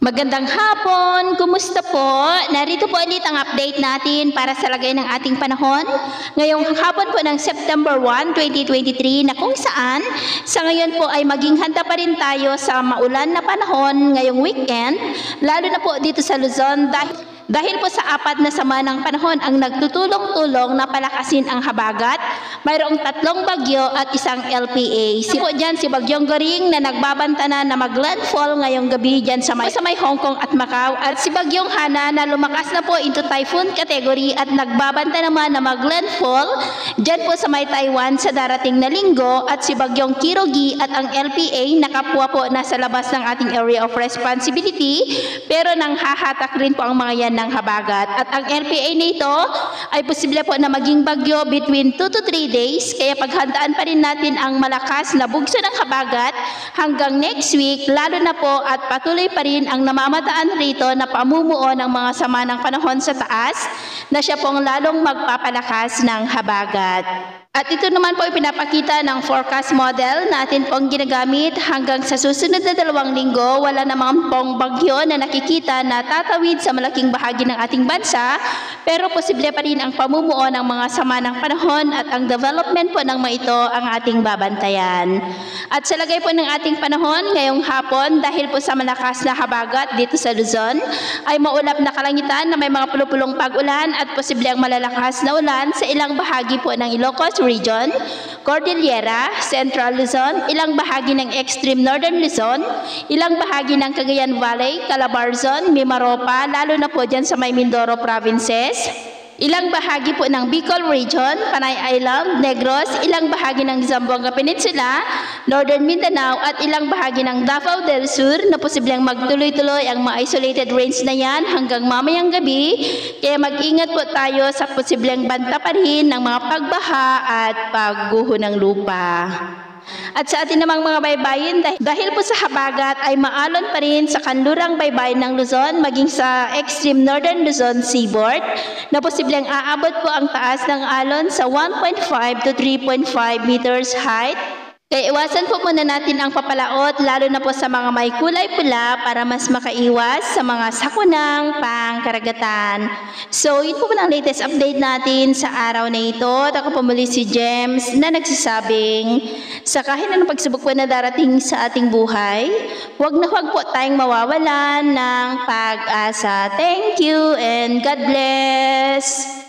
Magandang hapon! Kumusta po? Narito po ulit ang update natin para sa lagay ng ating panahon. Ngayong hapon po ng September 1, 2023 na kung saan sa ngayon po ay maging handa pa rin tayo sa maulan na panahon ngayong weekend, lalo na po dito sa Luzon dahil po sa apat na sama ng panahon ang nagtutulong-tulong na palakasin ang habagat. Mayroong 3 bagyo at isang LPA. Po dyan si Bagyong Goring na nagbabanta na mag-landfall ngayong gabi dyan sa may Hong Kong at Macau. At si Bagyong Hana na lumakas na po into typhoon category at nagbabanta naman na mag-landfall dyan po sa may Taiwan sa darating na linggo. At si Bagyong Kirogi at ang LPA nakapwa po nasa labas ng ating area of responsibility pero nang hahatak rin po ang mga yan ng habagat. At ang LPA nito ay posible po na maging bagyo between 2 to 3 days, kaya paghandaan pa rin natin ang malakas na bugso ng habagat hanggang next week, lalo na po at patuloy pa rin ang namamataan rito na pamumuo ng mga sama ng panahon sa taas na siya pong lalong magpapalakas ng habagat. At ito naman po ipinapakita ng forecast model natin pong ginagamit hanggang sa susunod na 2 linggo. Wala namang pong bagyo na nakikita na tatawid sa malaking bahagi ng ating bansa, pero posible pa rin ang pamumuo ng mga sama ng panahon at ang development po ng mga ito ang ating babantayan. At sa lagay po ng ating panahon ngayong hapon, dahil po sa malakas na habagat dito sa Luzon, ay maulap na kalangitan na may mga pulupulong pag-ulan at posible ang malalakas na ulan sa ilang bahagi po ng Ilocos Region, Cordillera, Central Luzon, ilang bahagi ng Extreme Northern Luzon, ilang bahagi ng Cagayan Valley, Calabarzon, Mimaropa, lalo na po dyan sa may Mindoro provinces, ilang bahagi po ng Bicol Region, Panay Island, Negros, ilang bahagi ng Zamboanga Peninsula, Northern Mindanao at ilang bahagi ng Davao del Sur na posibleng magtuloy-tuloy ang mga isolated rains na yan hanggang mamayang gabi. Kaya mag-ingat po tayo sa posibleng banta pa rin ng mga pagbaha at pagguho ng lupa. At sa atin namang mga baybayin, dahil po sa habagat ay maalon pa rin sa kanlurang baybayin ng Luzon maging sa extreme northern Luzon seaboard na posibleng aabot po ang taas ng alon sa 1.5 to 3.5 meters height. Kaya iwasan po muna natin ang papalaot lalo na po sa mga may kulay pula para mas makaiwas sa mga sakunang pangkaragatan. So yun po ang latest update natin sa araw na ito. At ako po muli si James na nagsasabing sa kahit anong pagsubok po na darating sa ating buhay, huwag na huwag po tayong mawawalan ng pag-asa. Thank you and God bless!